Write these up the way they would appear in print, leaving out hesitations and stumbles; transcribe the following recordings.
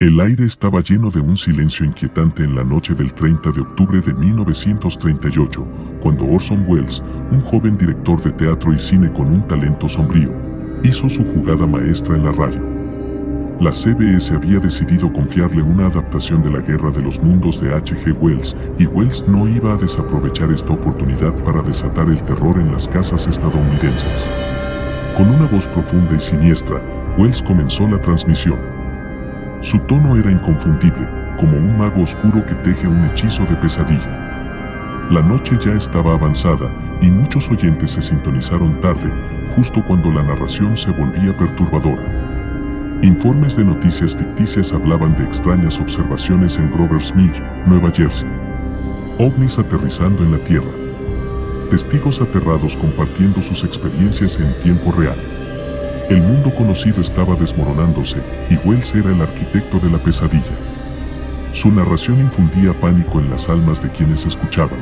El aire estaba lleno de un silencio inquietante en la noche del 30 de octubre de 1938, cuando Orson Welles, un joven director de teatro y cine con un talento sombrío, hizo su jugada maestra en la radio. La CBS había decidido confiarle una adaptación de La Guerra de los Mundos de H.G. Wells, y Wells no iba a desaprovechar esta oportunidad para desatar el terror en las casas estadounidenses. Con una voz profunda y siniestra, Wells comenzó la transmisión. Su tono era inconfundible, como un mago oscuro que teje un hechizo de pesadilla. La noche ya estaba avanzada, y muchos oyentes se sintonizaron tarde, justo cuando la narración se volvía perturbadora. Informes de noticias ficticias hablaban de extrañas observaciones en Grover's Mill, Nueva Jersey. OVNIs aterrizando en la Tierra. Testigos aterrados compartiendo sus experiencias en tiempo real. El mundo conocido estaba desmoronándose, y Wells era el arquitecto de la pesadilla. Su narración infundía pánico en las almas de quienes escuchaban.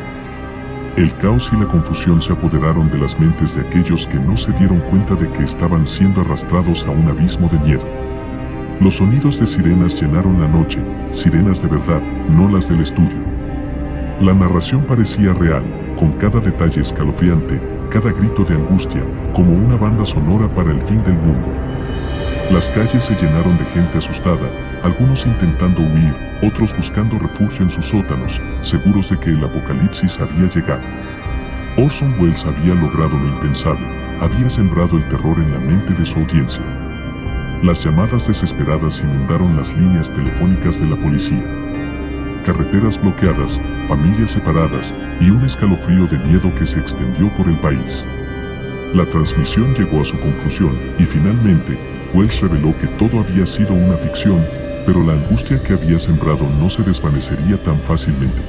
El caos y la confusión se apoderaron de las mentes de aquellos que no se dieron cuenta de que estaban siendo arrastrados a un abismo de miedo. Los sonidos de sirenas llenaron la noche, sirenas de verdad, no las del estudio. La narración parecía real, con cada detalle escalofriante, cada grito de angustia, como una banda sonora para el fin del mundo. Las calles se llenaron de gente asustada, algunos intentando huir, otros buscando refugio en sus sótanos, seguros de que el apocalipsis había llegado. Orson Welles había logrado lo impensable, había sembrado el terror en la mente de su audiencia. Las llamadas desesperadas inundaron las líneas telefónicas de la policía. Carreteras bloqueadas, familias separadas y un escalofrío de miedo que se extendió por el país. La transmisión llegó a su conclusión y finalmente, Wells reveló que todo había sido una ficción, pero la angustia que había sembrado no se desvanecería tan fácilmente.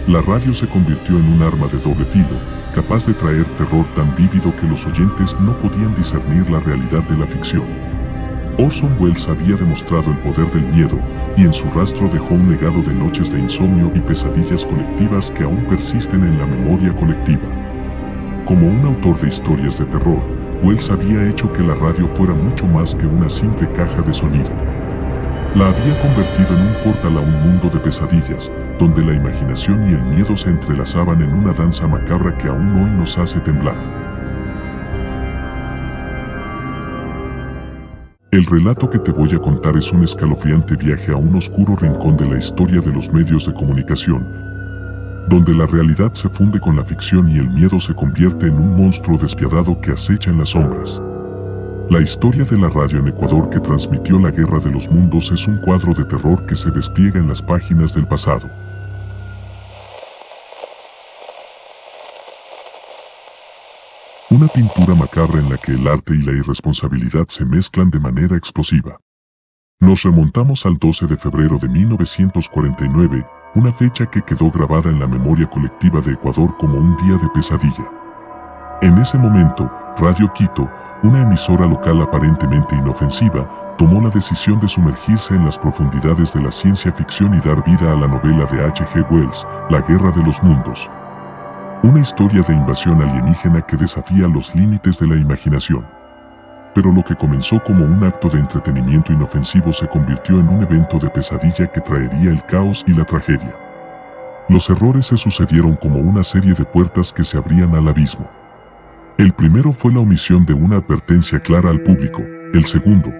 La radio se convirtió en un arma de doble filo, capaz de traer terror tan vívido que los oyentes no podían discernir la realidad de la ficción. Orson Welles había demostrado el poder del miedo, y en su rastro dejó un legado de noches de insomnio y pesadillas colectivas que aún persisten en la memoria colectiva. Como un autor de historias de terror, Welles había hecho que la radio fuera mucho más que una simple caja de sonido. La había convertido en un portal a un mundo de pesadillas, donde la imaginación y el miedo se entrelazaban en una danza macabra que aún hoy nos hace temblar. El relato que te voy a contar es un escalofriante viaje a un oscuro rincón de la historia de los medios de comunicación, donde la realidad se funde con la ficción y el miedo se convierte en un monstruo despiadado que acecha en las sombras. La historia de la radio en Ecuador que transmitió la Guerra de los Mundos es un cuadro de terror que se despliega en las páginas del pasado. Una pintura macabra en la que el arte y la irresponsabilidad se mezclan de manera explosiva. Nos remontamos al 12 de febrero de 1949, una fecha que quedó grabada en la memoria colectiva de Ecuador como un día de pesadilla. En ese momento, Radio Quito, una emisora local aparentemente inofensiva, tomó la decisión de sumergirse en las profundidades de la ciencia ficción y dar vida a la novela de H.G. Wells, La Guerra de los Mundos. Una historia de invasión alienígena que desafía los límites de la imaginación. Pero lo que comenzó como un acto de entretenimiento inofensivo se convirtió en un evento de pesadilla que traería el caos y la tragedia. Los errores se sucedieron como una serie de puertas que se abrían al abismo. El primero fue la omisión de una advertencia clara al público, el segundo,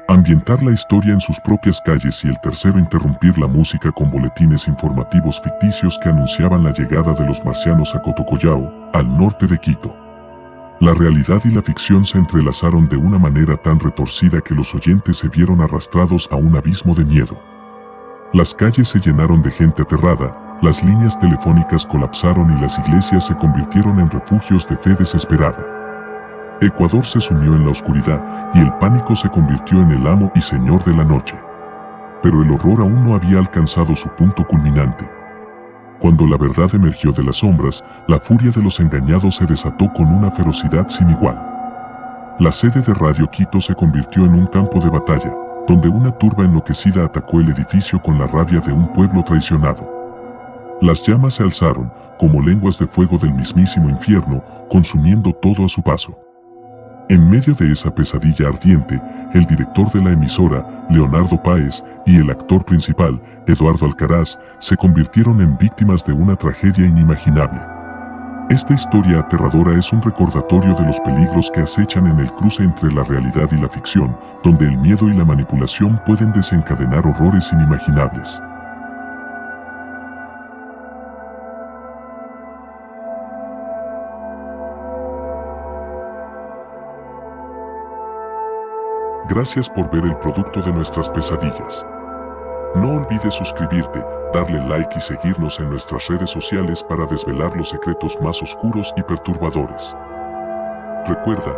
ambientar la historia en sus propias calles y el tercero interrumpir la música con boletines informativos ficticios que anunciaban la llegada de los marcianos a Cotocollao, al norte de Quito. La realidad y la ficción se entrelazaron de una manera tan retorcida que los oyentes se vieron arrastrados a un abismo de miedo. Las calles se llenaron de gente aterrada, las líneas telefónicas colapsaron y las iglesias se convirtieron en refugios de fe desesperada. Ecuador se sumió en la oscuridad y el pánico se convirtió en el amo y señor de la noche. Pero el horror aún no había alcanzado su punto culminante. Cuando la verdad emergió de las sombras, la furia de los engañados se desató con una ferocidad sin igual. La sede de Radio Quito se convirtió en un campo de batalla, donde una turba enloquecida atacó el edificio con la rabia de un pueblo traicionado. Las llamas se alzaron, como lenguas de fuego del mismísimo infierno, consumiendo todo a su paso. En medio de esa pesadilla ardiente, el director de la emisora, Leonardo Páez, y el actor principal, Eduardo Alcaraz, se convirtieron en víctimas de una tragedia inimaginable. Esta historia aterradora es un recordatorio de los peligros que acechan en el cruce entre la realidad y la ficción, donde el miedo y la manipulación pueden desencadenar horrores inimaginables. Gracias por ver el producto de nuestras pesadillas. No olvides suscribirte, darle like y seguirnos en nuestras redes sociales para desvelar los secretos más oscuros y perturbadores. Recuerda,